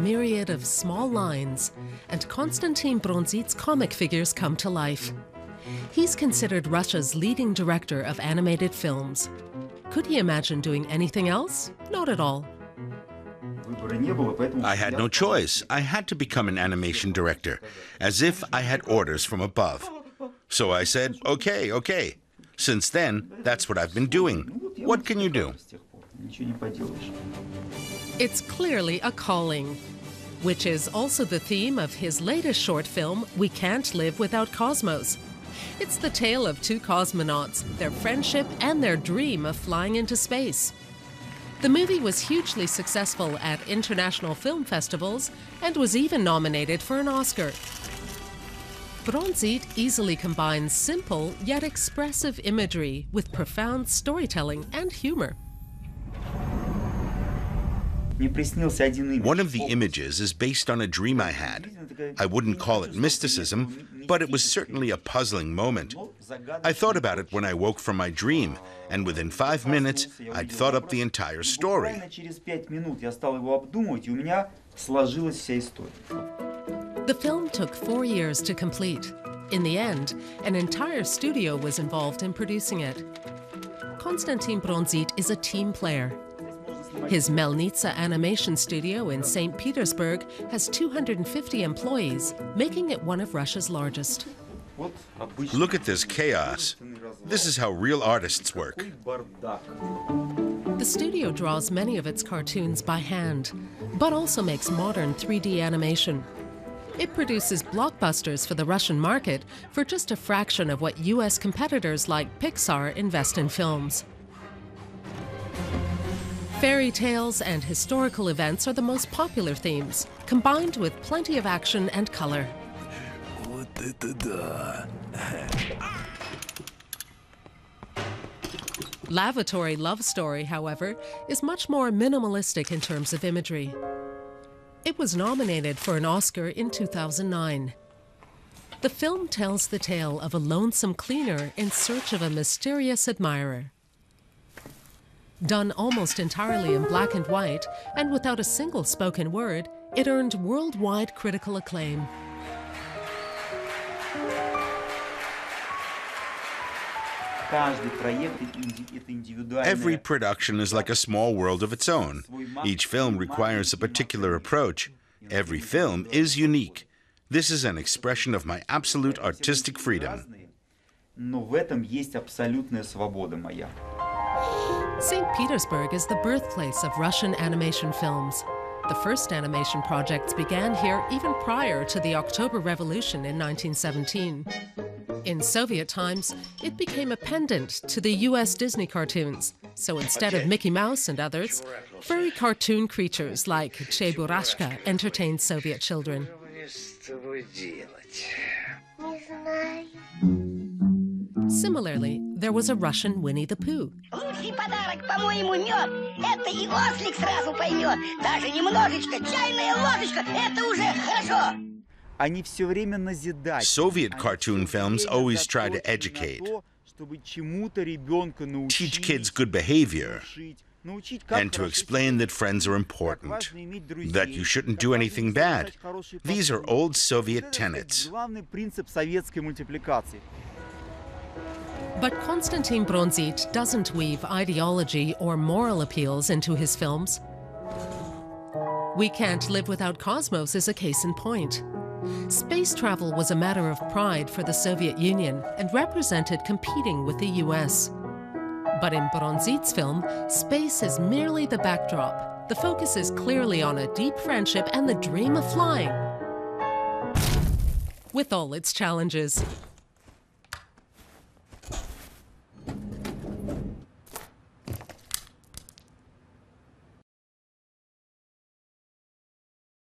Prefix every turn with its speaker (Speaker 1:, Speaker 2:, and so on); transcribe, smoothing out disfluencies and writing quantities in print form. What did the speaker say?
Speaker 1: myriad of small lines, and Konstantin Bronzit's comic figures come to life. He's considered Russia's leading director of animated films. Could he imagine doing anything else? Not at all.
Speaker 2: I had no choice. I had to become an animation director, as if I had orders from above. So I said, okay, okay. Since then, that's what I've been doing. What can you do?
Speaker 1: It's clearly a calling, which is also the theme of his latest short film, We Can't Live Without Cosmos. It's the tale of two cosmonauts, their friendship, and their dream of flying into space. The movie was hugely successful at international film festivals and was even nominated for an Oscar. Bronzit easily combines simple yet expressive imagery with profound storytelling and humor.
Speaker 2: One of the images is based on a dream I had. I wouldn't call it mysticism, but it was certainly a puzzling moment. I thought about it when I woke from my dream, and within 5 minutes, I'd thought up the entire story.
Speaker 1: The film took 4 years to complete. In the end, an entire studio was involved in producing it. Konstantin Bronzit is a team player. His Melnitsa animation studio in St. Petersburg has 250 employees, making it one of Russia's largest.
Speaker 2: Look at this chaos. This is how real artists work.
Speaker 1: The studio draws many of its cartoons by hand, but also makes modern 3D animation. It produces blockbusters for the Russian market for just a fraction of what US competitors like Pixar invest in films. Fairy tales and historical events are the most popular themes, combined with plenty of action and color. Lavatory Love Story, however, is much more minimalistic in terms of imagery. It was nominated for an Oscar in 2009. The film tells the tale of a lonesome cleaner in search of a mysterious admirer. Done almost entirely in black and white, and without a single spoken word, it earned worldwide critical acclaim.
Speaker 2: Every production is like a small world of its own. Each film requires a particular approach. Every film is unique. This is an expression of my absolute artistic freedom.
Speaker 1: St. Petersburg is the birthplace of Russian animation films. The first animation projects began here even prior to the October Revolution in 1917. In Soviet times, it became a pendant to the US Disney cartoons. So instead of Mickey Mouse and others, furry cartoon creatures like Cheburashka entertained Soviet children. Similarly, there was a Russian Winnie the Pooh.
Speaker 2: Soviet cartoon films always try to educate, teach kids good behavior, and to explain that friends are important, that you shouldn't do anything bad. These are old Soviet tenets.
Speaker 1: But Konstantin Bronzit doesn't weave ideology or moral appeals into his films. We Can't Live Without Cosmos is a case in point. Space travel was a matter of pride for the Soviet Union and represented competing with the US. But in Bronzit's film, space is merely the backdrop. The focus is clearly on a deep friendship and the dream of flying, with all its challenges.